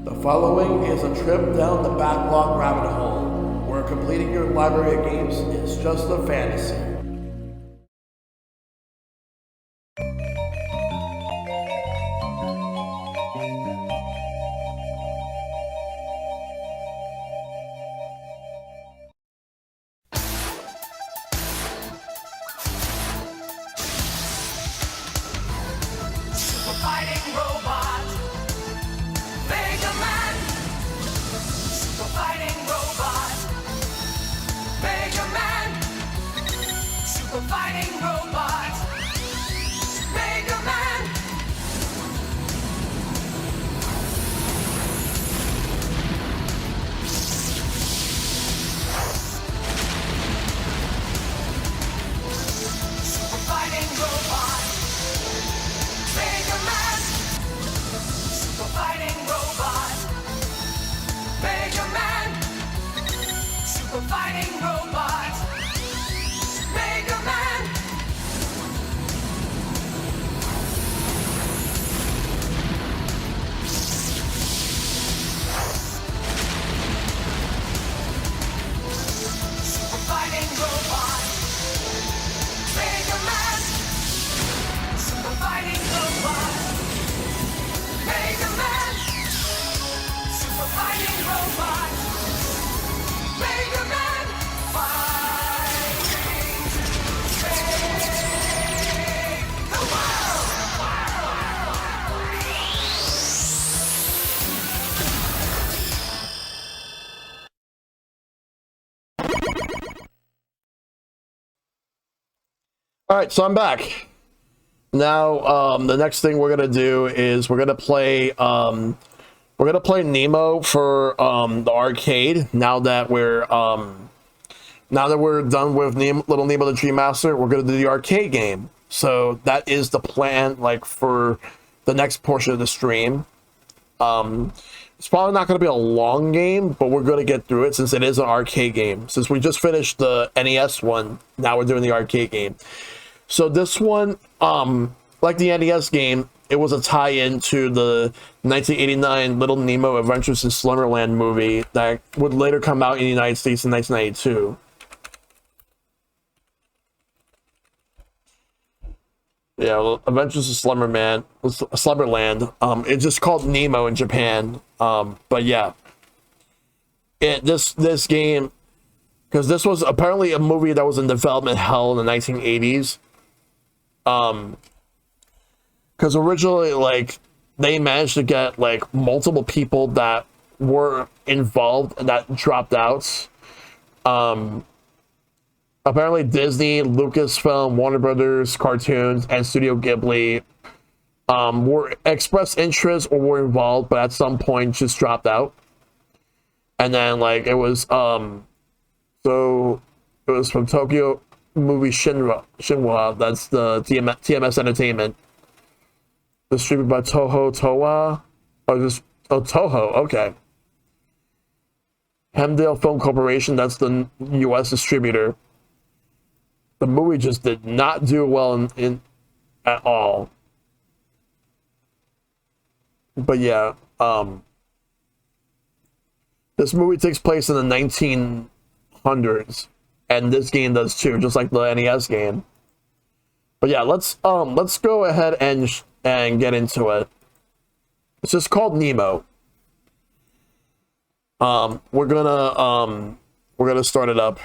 The following is a trip down the backlog rabbit hole, where completing your library of games is just a fantasy. All right, so I'm back. Now, the next thing we're gonna do is we're gonna play Nemo for the arcade. Now that we're done with Little Nemo the Dream Master, we're gonna do the arcade game. So that is the plan, like, for the next portion of the stream. It's probably not gonna be a long game, but we're gonna get through it since it is an arcade game. Since we just finished the NES one, now we're doing the arcade game. So this one, like the NES game, it was a tie-in to the 1989 Little Nemo Adventures in Slumberland movie that would later come out in the United States in 1992. Yeah, well, Adventures in Slumberland. It's just called Nemo in Japan. But yeah, this game, because this was apparently a movie that was in development hell in the 1980s. Because originally, like, they managed to get, like, multiple people that were involved that dropped out. Apparently Disney, Lucasfilm, Warner Brothers, Cartoons, and Studio Ghibli were expressed interest or were involved, but at some point just dropped out. And then, like, it was from Tokyo Movie Shinhwa, that's the TMS Entertainment, distributed by Toho, okay. Hemdale Film Corporation, that's the US distributor. The movie just did not do well at all. But yeah, this movie takes place in the 1900s. And this game does too, just like the NES game. But yeah, let's go ahead and get into it. It's just called Nemo. We're gonna start it up.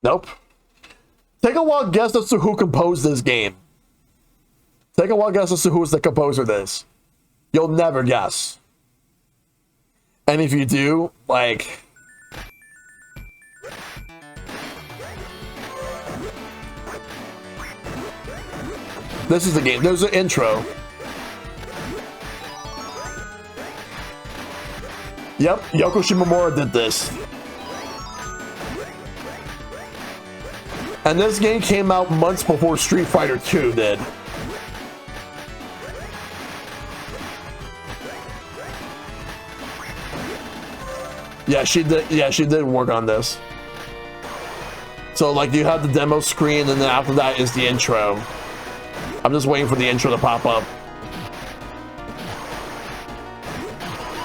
Nope. Take a wild guess as to who composed this game. Take a wild guess as to who's the composer of this. You'll never guess. And if you do, like... This is the game. There's an intro. Yep, Yoko Shimomura did this. And this game came out months before Street Fighter 2 did. Yeah, she did. Yeah, she did work on this. So like you have the demo screen, and then after that is the intro. I'm just waiting for the intro to pop up.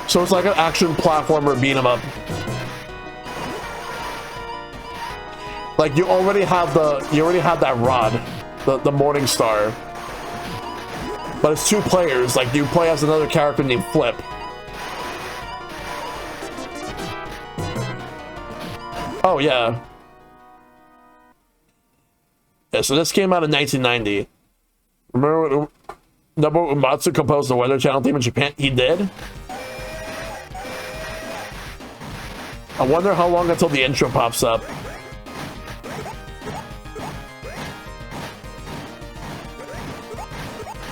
So it's like an action platformer beat 'em up. Like you already have that rod, the Morning Star. But it's 2 players. Like you play as another character named Flip. Oh yeah. Yeah, so this came out in 1990. Remember when Nobuo Uematsu composed the Weather Channel theme in Japan? He did? I wonder how long until the intro pops up.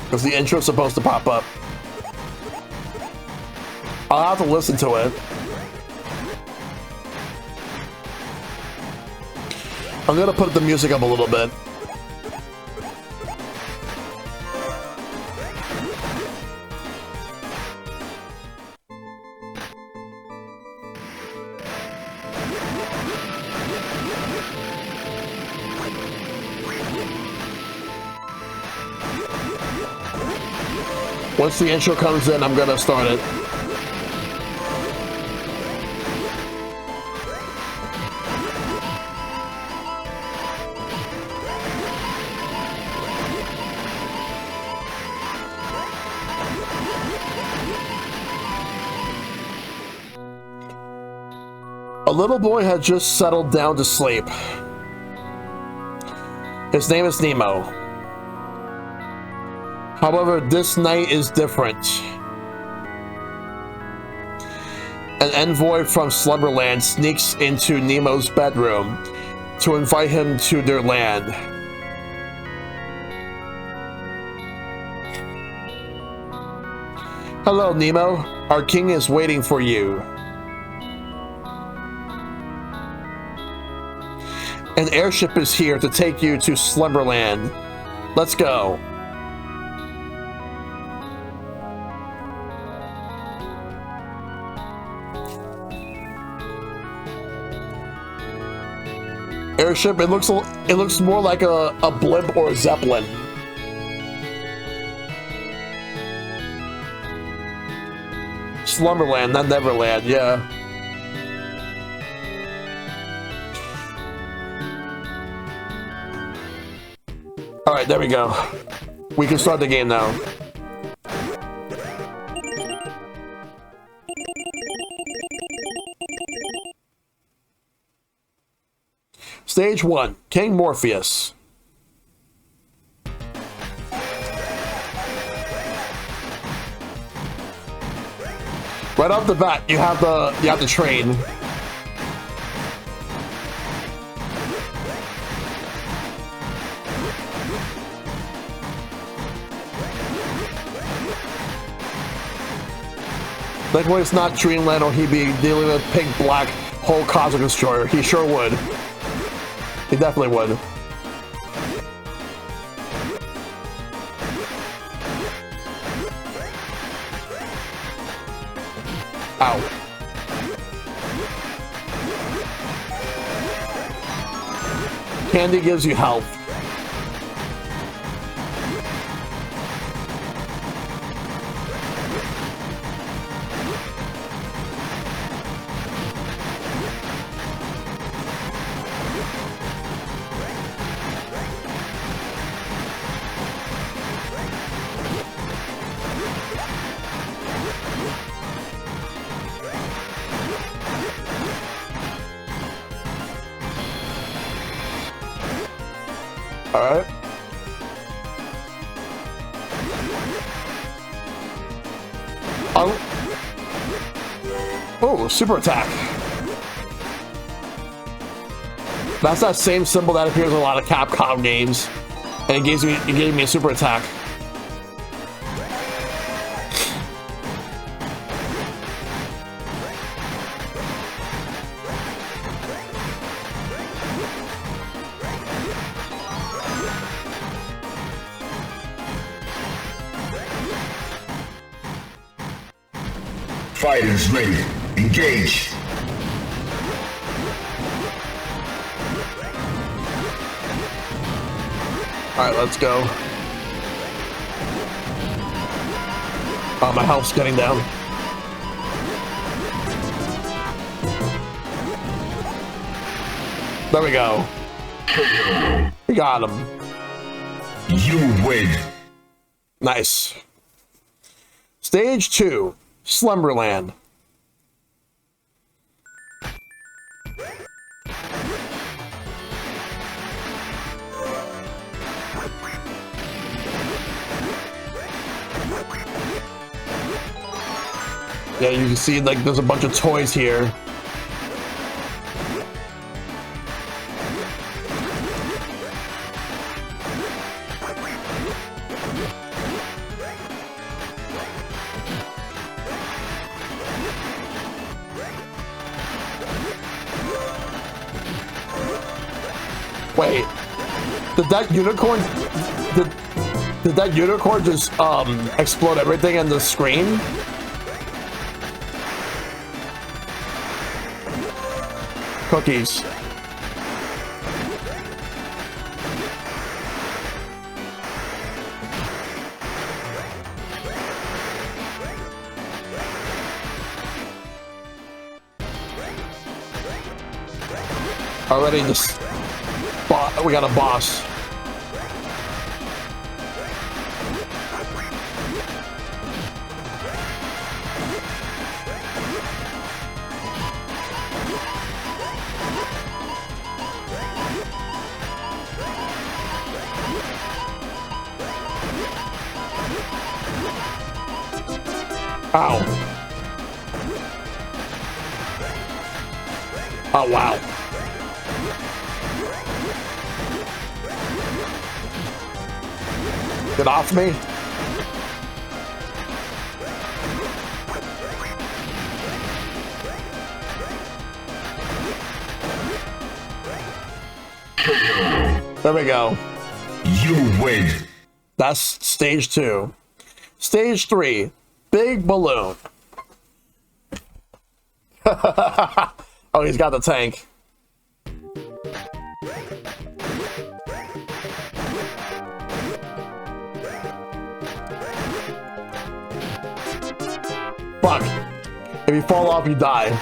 Because the intro's supposed to pop up. I'll have to listen to it. I'm gonna put the music up a little bit. Once the intro comes in, I'm gonna start it. A little boy had just settled down to sleep. His name is Nemo. However, this night is different. An envoy from Slumberland sneaks into Nemo's bedroom to invite him to their land. Hello, Nemo. Our king is waiting for you. An airship is here to take you to Slumberland. Let's go. Airship, it looks more like a blimp or a zeppelin. Slumberland, not Neverland, yeah. Alright, there we go. We can start the game now. Stage 1, King Morpheus. Right off the bat, you have the train. Like when it's not Dreamland or he'd be dealing with Pink Black Whole Cosmic Destroyer. He sure would. He definitely would. Ow. Candy gives you health. Alright. Oh, super attack. That's that same symbol that appears in a lot of Capcom games. And it gave me a super attack. Fighters ready. Engage. Alright, let's go. Oh, my health's getting down. There we go. We got him. You win. Nice. Stage 2, Slumberland. Yeah, you can see like there's a bunch of toys here. Wait, did that unicorn did that unicorn just explode everything on the screen? Cookies. Already just we got a boss. Ow. Oh, wow. Get off me. There we go. You win. That's stage 2. Stage 3, big balloon. Oh, he's got the tank. Fuck. If you fall off, you die.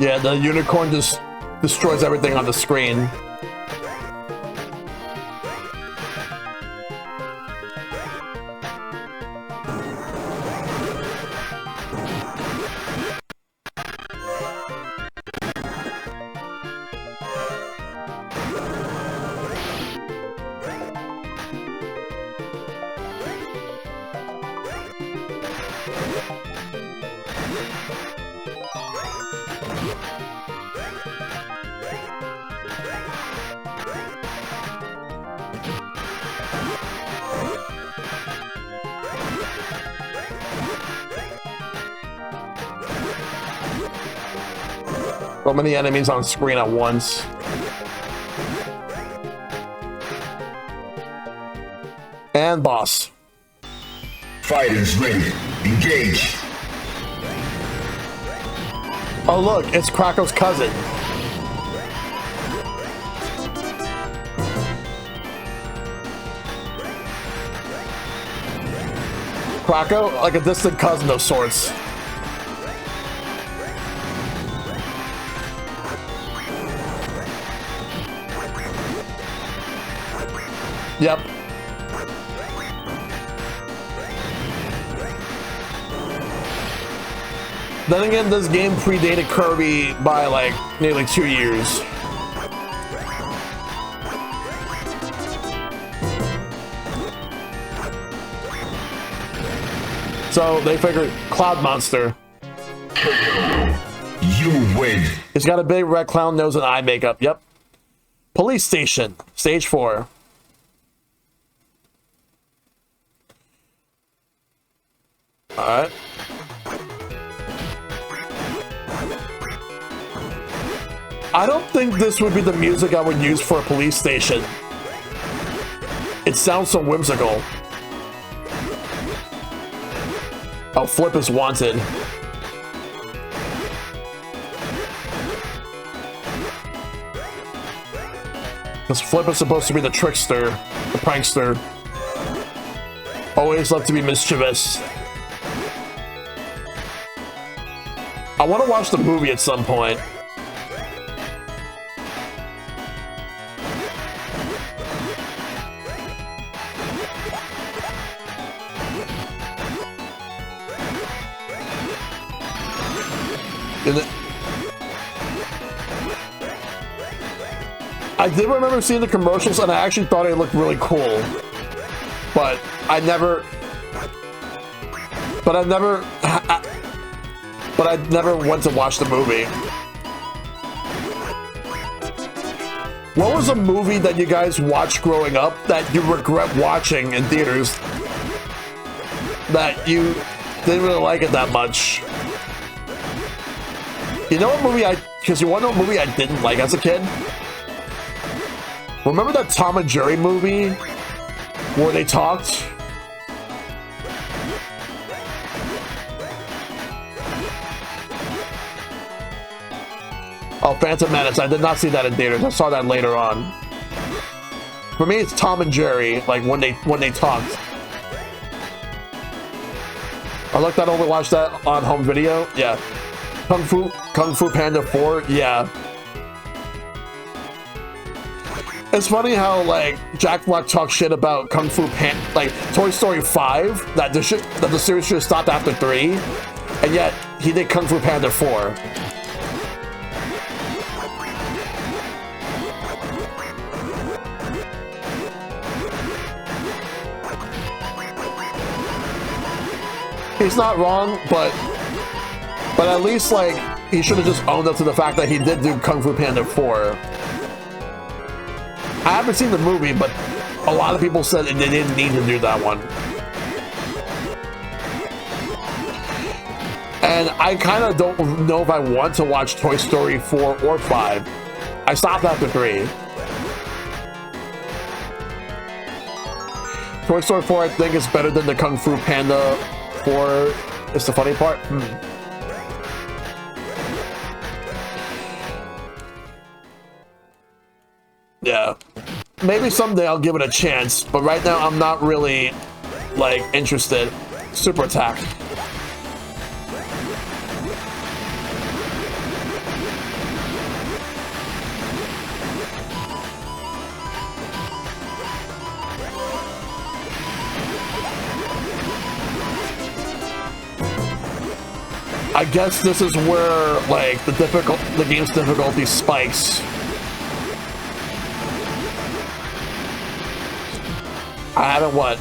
Yeah, the unicorn just destroys everything on the screen. So many enemies on screen at once. And boss. Fighters ready. Engage. Oh look, it's Krako's cousin. Krako, like a distant cousin of sorts. Yep. Then again, this game predated Kirby by like nearly 2 years. So they figured Cloud Monster. You win. He's got a big red clown nose and eye makeup. Yep. Police station, stage 4. Alright. I don't think this would be the music I would use for a police station. It sounds so whimsical. Oh, Flip is wanted. Because Flip is supposed to be the trickster, the prankster. Always love to be mischievous. I want to watch the movie at some point. I did remember seeing the commercials, and I actually thought it looked really cool, but I never went to watch the movie. What was a movie that you guys watched growing up that you regret watching in theaters? That you didn't really like it that much? You know what movie because you want to know what movie I didn't like as a kid? Remember that Tom and Jerry movie where they talked? Oh, Phantom Menace. I did not see that in theaters. I saw that later on. For me, it's Tom and Jerry, like when they talked. I looked that over, watched that on home video. Yeah. Kung Fu Panda 4. Yeah. It's funny how like Jack Black talks shit about Kung Fu Panda, like Toy Story 5, that the series should have stopped after 3, and yet he did Kung Fu Panda 4. He's not wrong, but at least like he should have just owned up to the fact that he did do Kung Fu Panda 4. I haven't seen the movie, but a lot of people said they didn't need to do that one. And I kind of don't know if I want to watch Toy Story 4 or 5. I stopped after 3. Toy Story 4, I think, is better than the Kung Fu Panda 4. Is the funny part. Yeah. Maybe someday I'll give it a chance, but right now I'm not really, like, interested. Super Attack. I guess this is where, like, the game's difficulty spikes. I haven't what?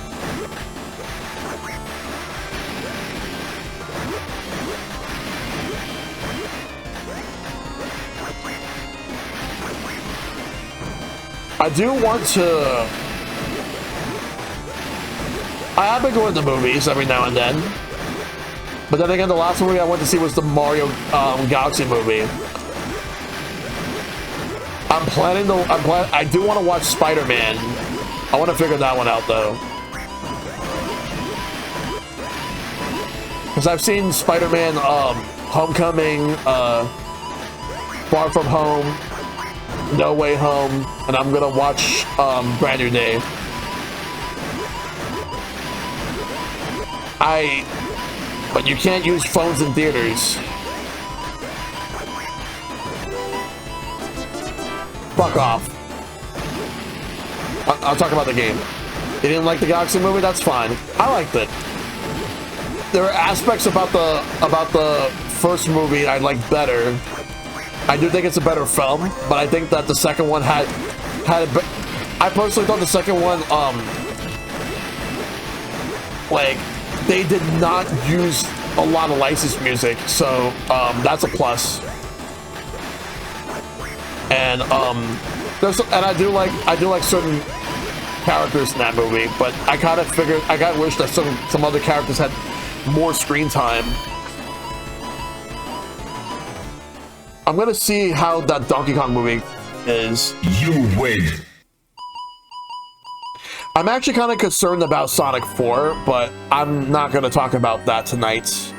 I do want to... I have been going to movies every now and then. But then again, the last movie I went to see was the Mario Galaxy movie. I do want to watch Spider-Man. I want to figure that one out, though. Because I've seen Spider-Man Homecoming, Far From Home, No Way Home, and I'm going to watch Brand New Day. But you can't use phones in theaters. Fuck off. I'll talk about the game. You didn't like the Galaxy movie? That's fine. I liked it. There are aspects about the first movie I liked better. I do think it's a better film, but I think that the second one had I personally thought the second one like they did not use a lot of licensed music, so that's a plus. And I do like certain characters in that movie, but I kind of wish that some other characters had more screen time. I'm gonna see how that Donkey Kong movie is. You win. I'm actually kind of concerned about Sonic 4, but I'm not going to talk about that tonight.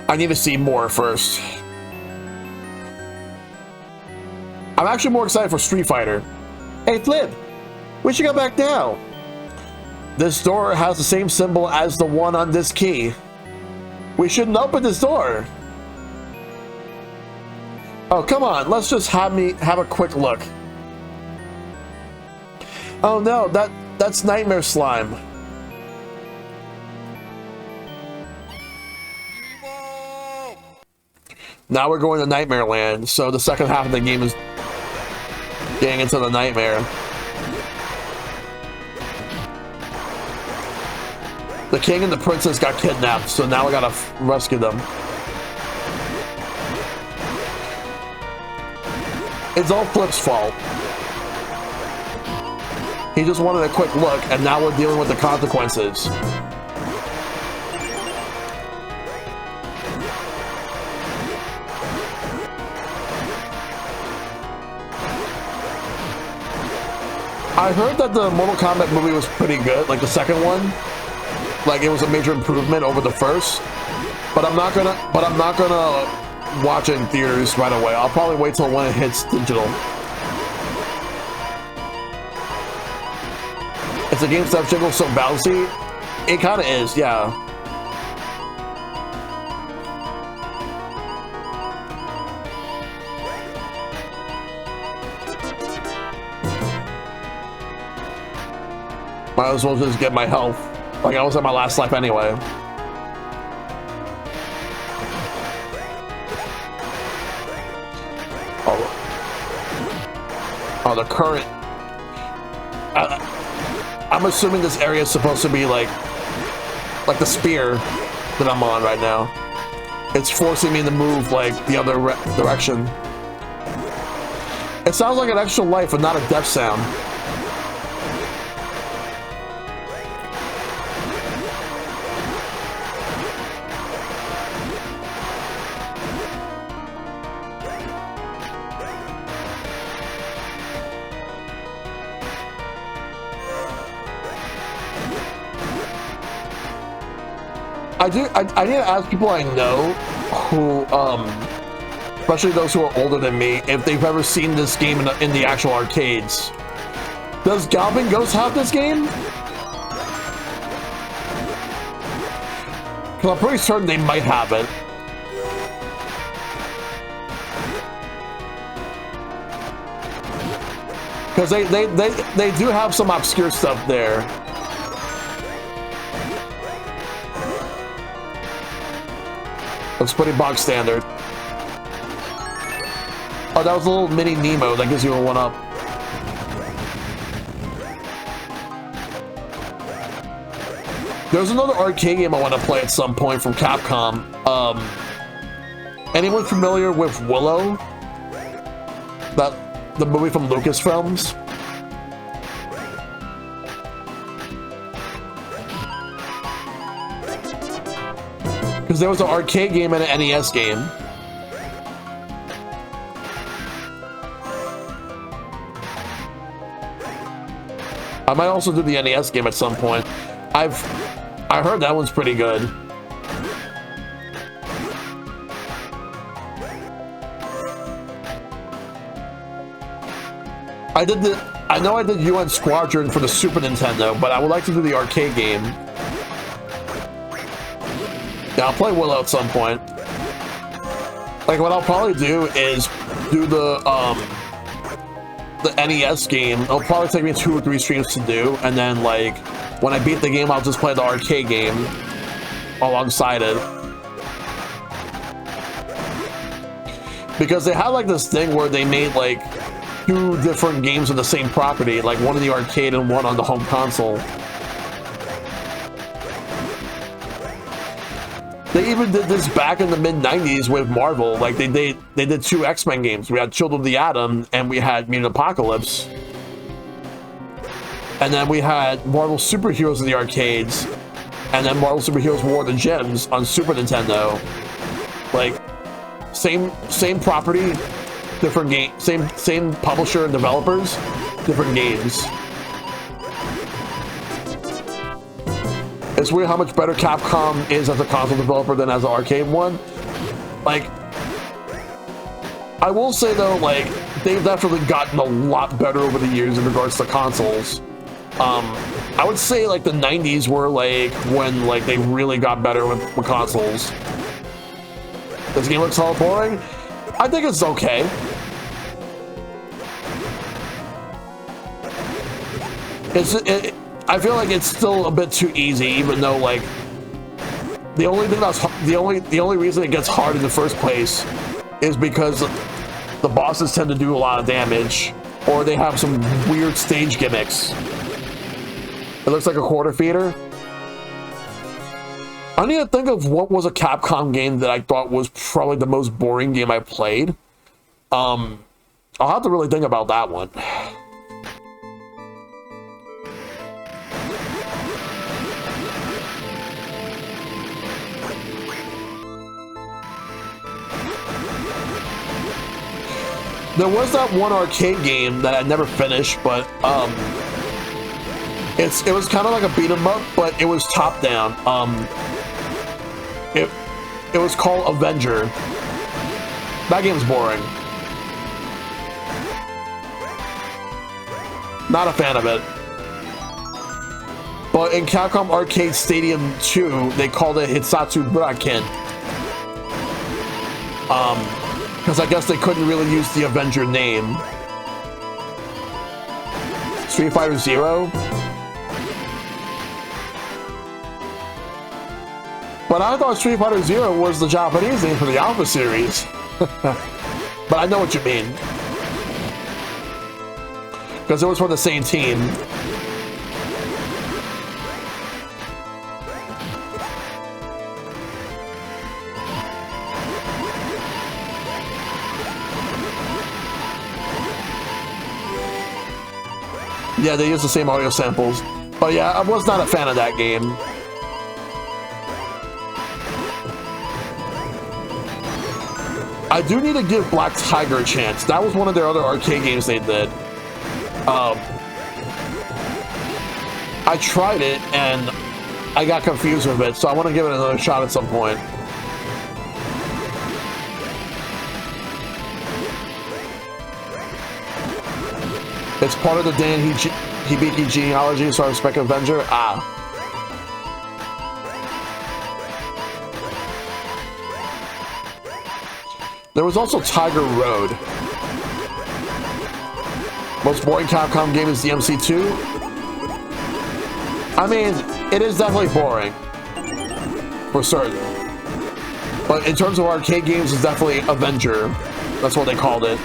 I need to see more first. I'm actually more excited for Street Fighter. Hey, Flip, we should go back now. This door has the same symbol as the one on this key. We shouldn't open this door. Oh, come on, let's just have a quick look. Oh no, that's Nightmare Slime. Now we're going to Nightmare Land, so the second half of the game is getting into the nightmare. The king and the princess got kidnapped, so now we gotta rescue them. It's all Flip's fault. He just wanted a quick look, and now we're dealing with the consequences. I heard that the Mortal Kombat movie was pretty good, like the second one. Like it was a major improvement over the first. But I'm not gonna watch it in theaters right away. I'll probably wait till when it hits digital. It's a game that jiggles so bouncy. It kind of is, yeah. Might as well just get my health. Like I was at my last life anyway. Oh, the current. I'm assuming this area is supposed to be like the spear that I'm on right now. It's forcing me to move like the other direction. It sounds like an extra life and not a death sound. I need to ask people I know who, especially those who are older than me, if they've ever seen this game in the actual arcades. Does Goblin Ghost have this game? Because I'm pretty certain they might have it. Because they do have some obscure stuff there. Looks pretty bog standard. Oh, that was a little mini Nemo. That gives you a 1-up. There's another arcade game I want to play at some point from Capcom. Anyone familiar with Willow? The movie from Lucasfilms? Because there was an arcade game and an NES game. I might also do the NES game at some point. I heard that one's pretty good. I know I did UN Squadron for the Super Nintendo, but I would like to do the arcade game. Yeah, I'll play Willow at some point. Like, what I'll probably do is do the NES game. It'll probably take me 2 or 3 streams to do, and then, like, when I beat the game, I'll just play the arcade game alongside it. Because they had, like, this thing where they made, like, 2 different games of the same property, like one in the arcade and one on the home console. They even did this back in the mid-90s with Marvel. Like, they did 2 X-Men games. We had Children of the Atom, and we had Mutant Apocalypse. And then we had Marvel Superheroes in the arcades, and then Marvel Superheroes War of the Gems on Super Nintendo. Like, same property, different game, same publisher and developers, different games. It's weird how much better Capcom is as a console developer than as an arcade one. Like, I will say though, like, they've definitely gotten a lot better over the years in regards to consoles. I would say like the 90s were like when like they really got better with consoles. This game looks all boring. I think it's okay. I feel like it's still a bit too easy, even though like the only reason it gets hard in the first place is because the bosses tend to do a lot of damage, or they have some weird stage gimmicks. It looks like a quarter feeder. I need to think of what was a Capcom game that I thought was probably the most boring game I played. I'll have to really think about that one. There was that one arcade game that I never finished, but it was kind of like a beat 'em up, but it was top down. It was called Avenger. That game's boring. Not a fan of it. But in Capcom Arcade Stadium 2, they called it Hitsatsu Buraken. Because I guess they couldn't really use the Avenger name. Street Fighter Zero. But I thought Street Fighter Zero was the Japanese name for the Alpha series. But I know what you mean. Because it was from the same team. Yeah, they use the same audio samples. But yeah, I was not a fan of that game. I do need to give Black Tiger a chance. That was one of their other arcade games they did. I tried it and I got confused with it, so I want to give it another shot at some point. It's part of the Dan Hibiki genealogy, so I respect Avenger. Ah. There was also Tiger Road. Most boring Capcom game is the MC2. I mean, it is definitely boring. For certain. But in terms of arcade games, it's definitely Avenger. That's what they called it.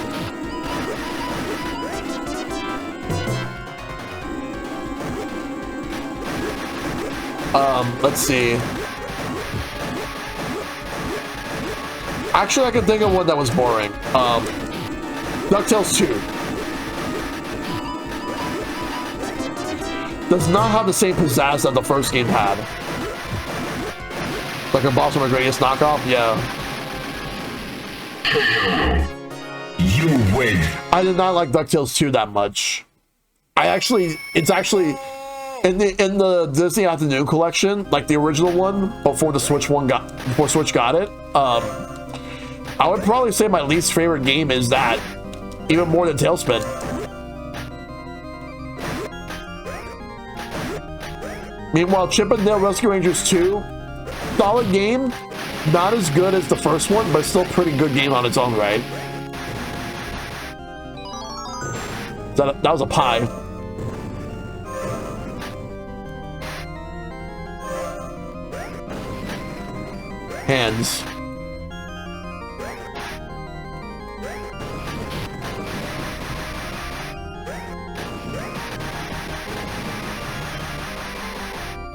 Let's see. Actually, I can think of one that was boring. DuckTales 2. Does not have the same pizzazz that the first game had. Like a Boston McGrady's knockoff? Yeah. You win. I did not like DuckTales 2 that much. It's actually in the Disney Afternoon collection, like the original one before the Switch got it. I would probably say my least favorite game is that, even more than Tailspin. Meanwhile, Chip and Dale Rescue Rangers 2, solid game, not as good as the first one, but still pretty good game on its own right. That was a pie. Hands.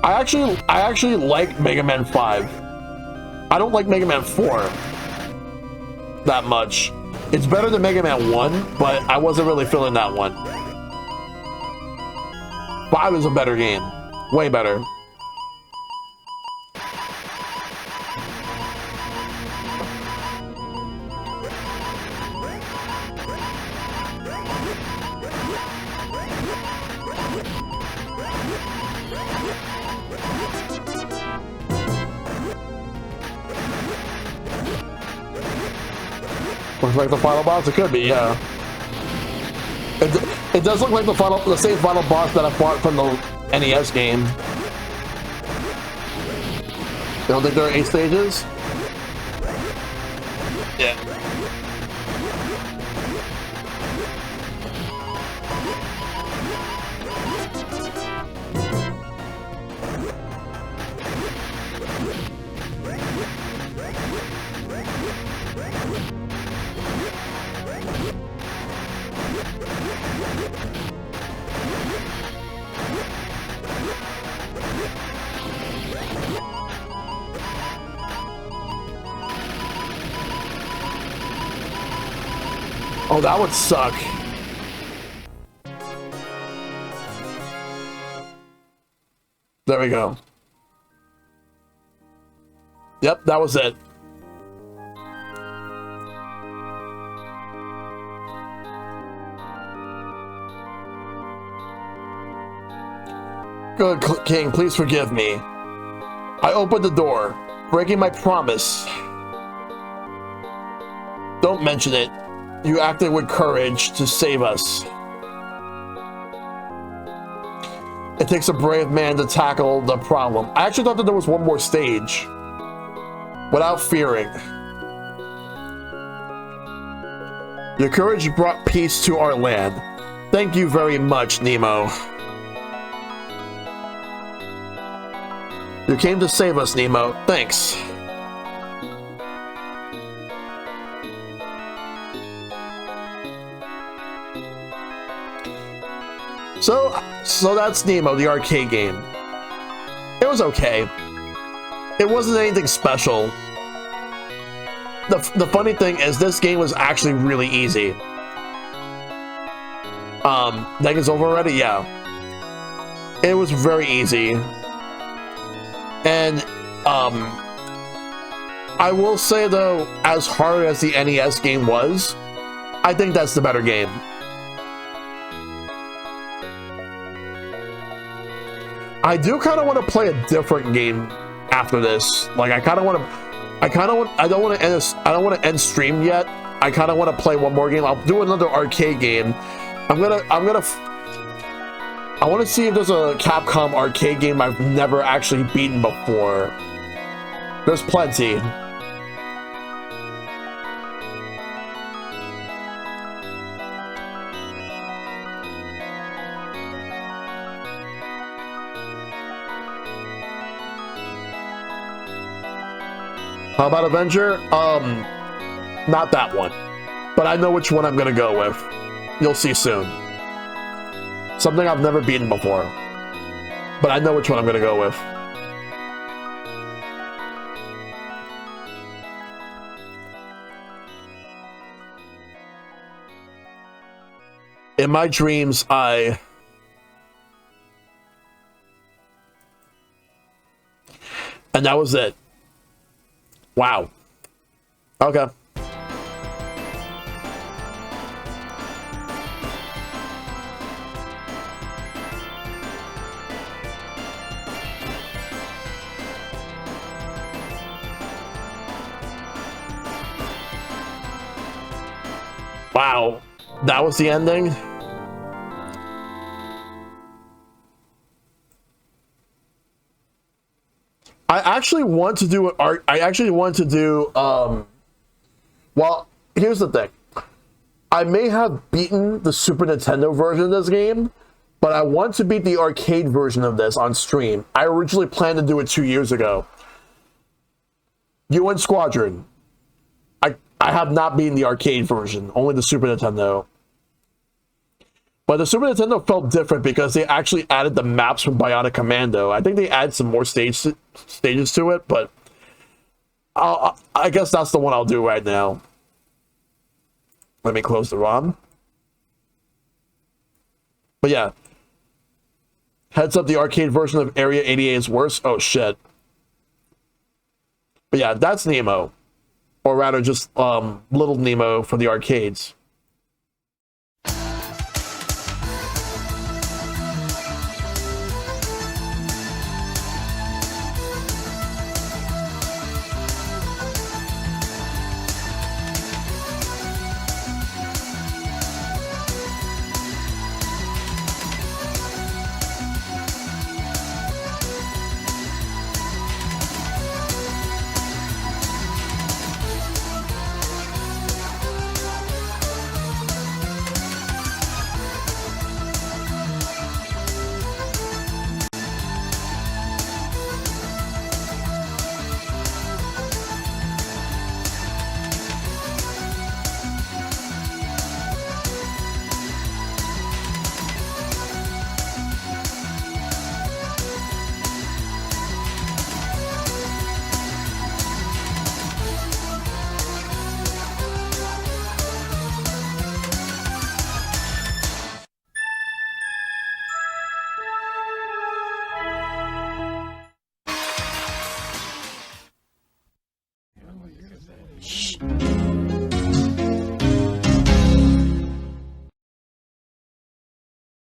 I actually like Mega Man 5. I don't like Mega Man 4 that much. It's better than Mega Man 1, but I wasn't really feeling that one. 5 is a better game. Way better. Looks like the final boss. It could be, yeah. It does look like the same final boss that I fought from the NES game. You don't think there are 8 stages? Yeah. Oh, that would suck. There we go. Yep, that was it. Good King, please forgive me. I opened the door, breaking my promise. Don't mention it. You acted with courage to save us. It takes a brave man to tackle the problem. I actually thought that there was one more stage. Without fearing. Your courage brought peace to our land. Thank you very much, Nemo. You came to save us, Nemo. Thanks. So that's Nemo, the arcade game. It was okay. It wasn't anything special. The funny thing is this game was actually really easy. That is over already? Yeah. It was very easy. And I will say though, as hard as the NES game was, I think that's the better game. I do kind of want to play a different game after this. Like I don't want to end stream yet. I kind of want to play one more game. I'll do another arcade game. I want to see if there's a Capcom arcade game I've never actually beaten before. There's plenty. How about Avenger? Not that one. But I know which one I'm gonna go with. You'll see soon. Something I've never beaten before. But I know which one I'm gonna go with. In my dreams, and that was it. Wow. Okay. Wow. That was the ending? I actually want to do well, here's the thing. I may have beaten the Super Nintendo version of this game, but I want to beat the arcade version of this on stream. I originally planned to do it 2 years ago. UN Squadron. I have not beaten the arcade version, only the Super Nintendo. But the Super Nintendo felt different because they actually added the maps from Bionic Commando. I think they added some more stages to it, but I guess that's the one I'll do right now. Let me close the ROM. But yeah. Heads up, the arcade version of Area 88 is worse. Oh, shit. But yeah, that's Nemo. Or rather, just Little Nemo for the arcades.